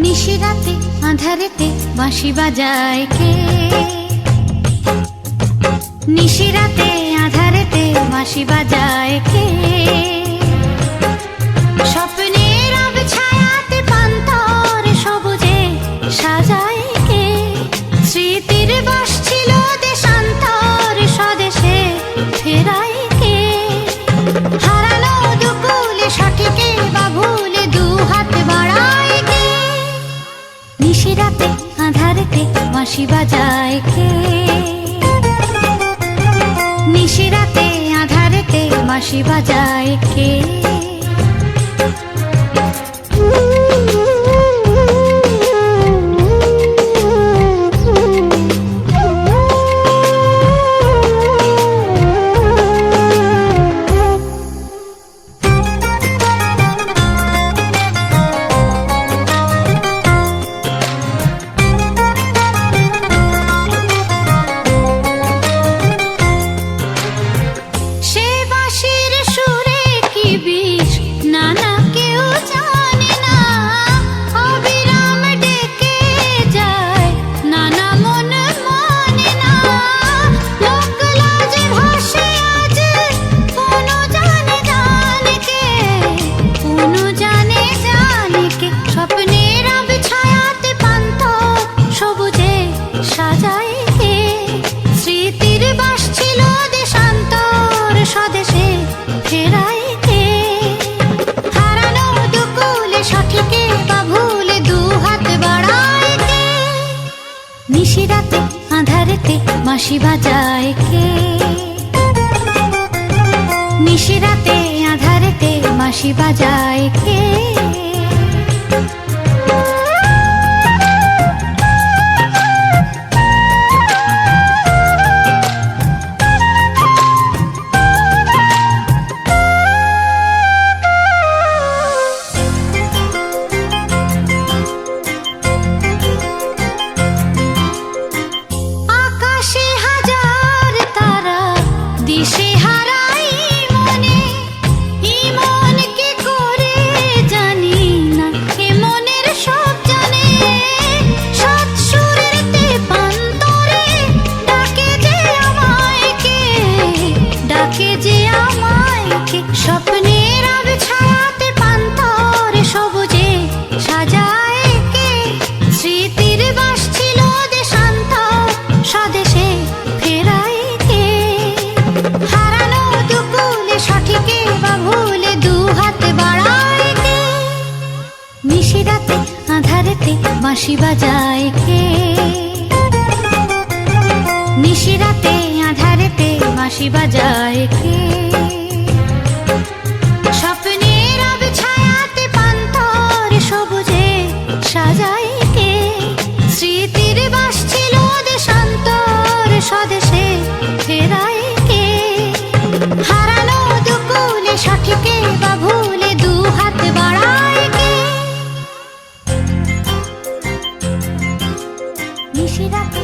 নিশিরাতে আঁধারেতে বাঁশি বাজায় কে? নিশিরাতে আঁধারেতে বাঁশি বাজায় কে? স্বপ্নের ছায়াতে পান্তর সবুজে সাজায় কে? স্মৃতির বাস ছিল দেশান্তর স্বদেশে ফেরায় কে? হারানো দুকুলে সঠিকে বা ভুলে দু হাত বাড়ায় কে? নিশিরাতে আঁধারেতে বাঁশি বাজায় কে? নিশিরাতে আঁধারেতে বাঁশি বাজায় কে? নিশিরাতে আঁধারেতে বাঁশি বাজায় কে? নিশিরাতে আঁধারেতে বাঁশি বাজায় কে? স্বপ্নের ছায়াতে পান্তর সবুজে সাজায় কে? স্মৃতির বাস ছিল দেশান্তর স্বদেশে ফেরায় কে? হারানো দুকুলে সঠিকে বা ভুলে দু হাত বাড়ায় কে? নিশিরাতে আঁধারেতে বাঁশি বাজায় কে? নিশিরাতে আঁধারেতে বাঁশি বাজায় কে? স্বপ্নের ছায়াতে পান্তর সবুজে সাজায় কে? স্মৃতির বাস ছিল দেশান্তর স্বদেশে ফেরায় কে? হারানো দুকুলে সঠিকে বা ভুলে দু হাত বাড়ায় কে? নিশিরাতে